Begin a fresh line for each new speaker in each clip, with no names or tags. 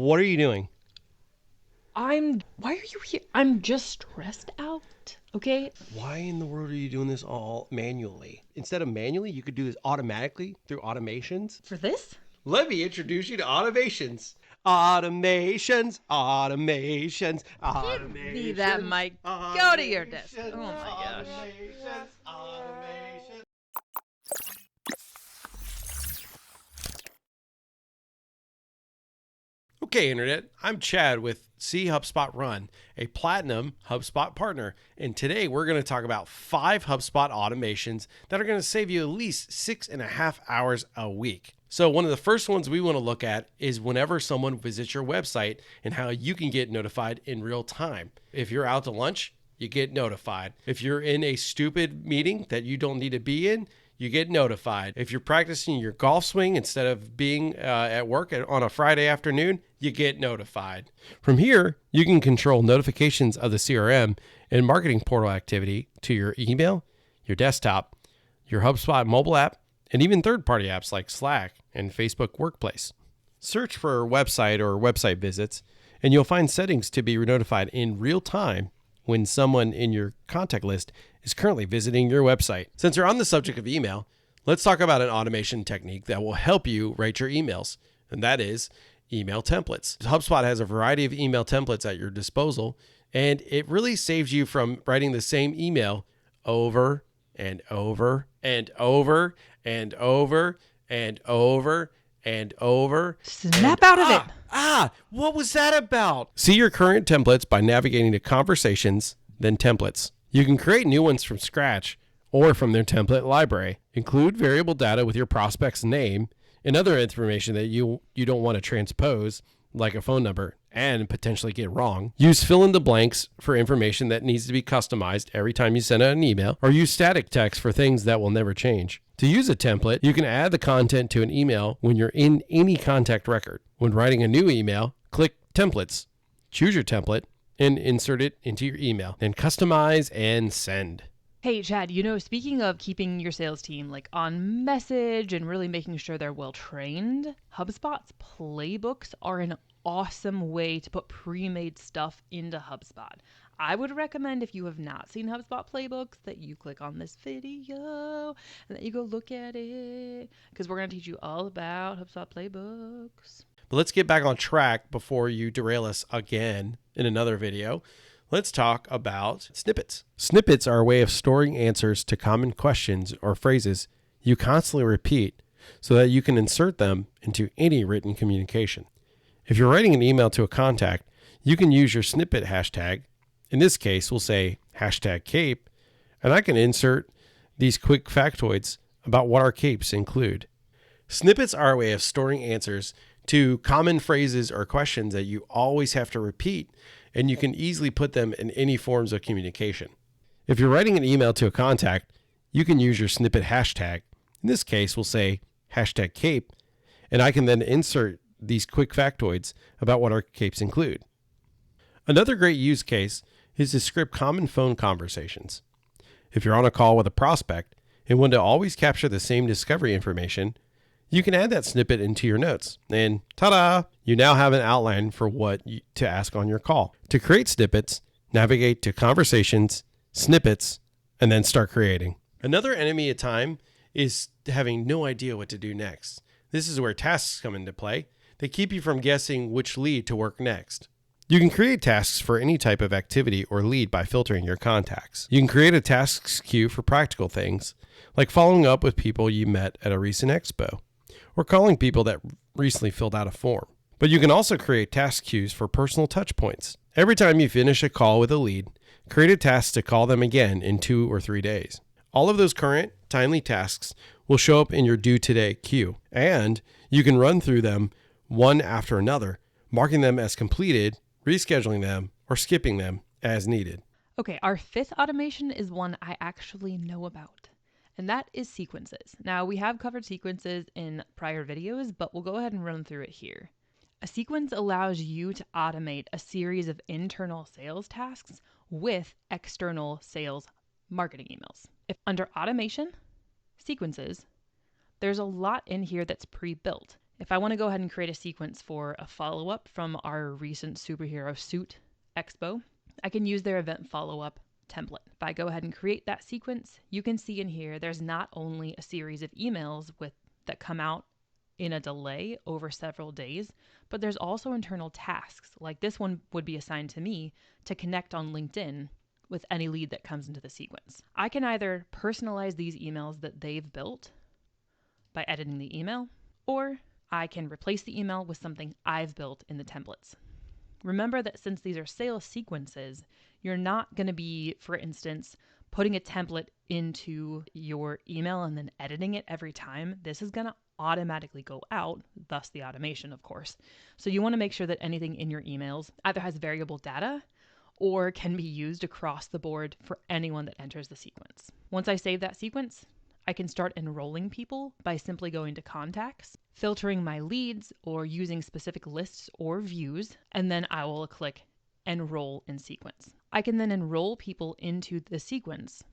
What are you doing?
Why are you here? I'm just stressed out, okay?
Why in the world are you doing this all manually? Instead of manually, you could do this automatically through automations.
For this?
Let me introduce you to automations. Automations.
Give me that mic. Go to your desk. Oh my gosh.
Automations. Okay, Internet, I'm Chad with See HubSpot Run, a platinum HubSpot partner. And today we're going to talk about 5 HubSpot automations that are going to save you at least 6.5 hours a week. So one of the first ones we want to look at is whenever someone visits your website and how you can get notified in real time. If you're out to lunch, you get notified. If you're in a stupid meeting that you don't need to be in, you get notified. If you're practicing your golf swing instead of being at work on a Friday afternoon, you get notified. From here, you can control notifications of the CRM and marketing portal activity to your email, your desktop, your HubSpot mobile app, and even third-party apps like Slack and Facebook Workplace. Search for website or website visits, and you'll find settings to be notified in real time when someone in your contact list is currently visiting your website. Since we're on the subject of email, let's talk about an automation technique that will help you write your emails, and that is email templates. HubSpot has a variety of email templates at your disposal, and it really saves you from writing the same email over and over and over and over and over and over.
Snap out of it.
What was that about? See your current templates by navigating to Conversations, then Templates. You can create new ones from scratch or from their template library. Include variable data with your prospect's name and other information that you don't want to transpose, like a phone number, and potentially get wrong. Use fill in the blanks for information that needs to be customized every time you send out an email, or use static text for things that will never change. To use a template, you can add the content to an email when you're in any contact record. When writing a new email, click Templates, choose your template, and insert it into your email. Then customize and send.
Hey, Chad, speaking of keeping your sales team on message and really making sure they're well trained, HubSpot's playbooks are an awesome way to put pre-made stuff into HubSpot. I would recommend, if you have not seen HubSpot Playbooks, that you click on this video and that you go look at it, because we're going to teach you all about HubSpot Playbooks.
But let's get back on track before you derail us again in another video. Let's talk about snippets. Snippets are a way of storing answers to common questions or phrases you constantly repeat so that you can insert them into any written communication. If you're writing an email to a contact, you can use your snippet hashtag. In this case, we'll say hashtag cape, and I can insert these quick factoids about what our capes include. Snippets are a way of storing answers to common phrases or questions that you always have to repeat, and you can easily put them in any forms of communication. If you're writing an email to a contact, you can use your snippet hashtag. In this case, we'll say hashtag cape, and I can then insert these quick factoids about what our capes include. Another great use case is to script common phone conversations. If you're on a call with a prospect and want to always capture the same discovery information, you can add that snippet into your notes, and ta-da! You now have an outline for what to ask on your call. To create snippets, navigate to Conversations, Snippets, and then start creating. Another enemy of time is having no idea what to do next. This is where tasks come into play. They keep you from guessing which lead to work next. You can create tasks for any type of activity or lead by filtering your contacts. You can create a tasks queue for practical things, like following up with people you met at a recent expo, or calling people that recently filled out a form. But you can also create task queues for personal touch points. Every time you finish a call with a lead, create a task to call them again in 2 or 3 days. All of those current, timely tasks will show up in your due today queue, and you can run through them one after another, marking them as completed, rescheduling them, or skipping them as needed.
Okay, our 5th automation is one I actually know about, and that is sequences. Now, we have covered sequences in prior videos, but we'll go ahead and run through it here. A sequence allows you to automate a series of internal sales tasks with external sales marketing emails. If under automation, sequences, there's a lot in here that's pre-built. If I want to go ahead and create a sequence for a follow-up from our recent superhero suit expo, I can use their event follow-up template. If I go ahead and create that sequence, you can see in here there's not only a series of emails that come out in a delay over several days, but there's also internal tasks. Like this one would be assigned to me to connect on LinkedIn with any lead that comes into the sequence. I can either personalize these emails that they've built by editing the email, or I can replace the email with something I've built in the templates. Remember that since these are sales sequences, you're not going to be, for instance, putting a template into your email and then editing it every time. This is going to automatically go out, thus the automation, of course. So you want to make sure that anything in your emails either has variable data or can be used across the board for anyone that enters the sequence. Once I save that sequence, I can start enrolling people by simply going to contacts, filtering my leads, or using specific lists or views, and then I will click enroll in sequence. I can then enroll people into the sequence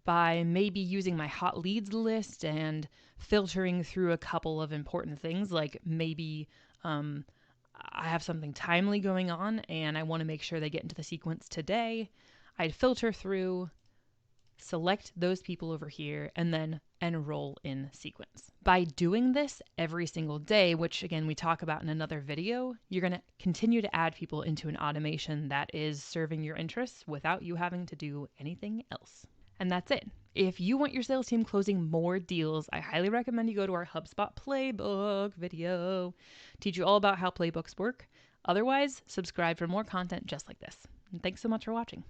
by maybe using my hot leads list and filtering through a couple of important things, like maybe I have something timely going on and I want to make sure they get into the sequence today. I'd filter through, select those people over here, and then enroll in sequence. By doing this every single day, which again we talk about in another video, you're going to continue to add people into an automation that is serving your interests without you having to do anything else. And that's it. If you want your sales team closing more deals, I highly recommend you go to our HubSpot Playbook video. Teach you all about how playbooks work. Otherwise, subscribe for more content just like this. And thanks so much for watching.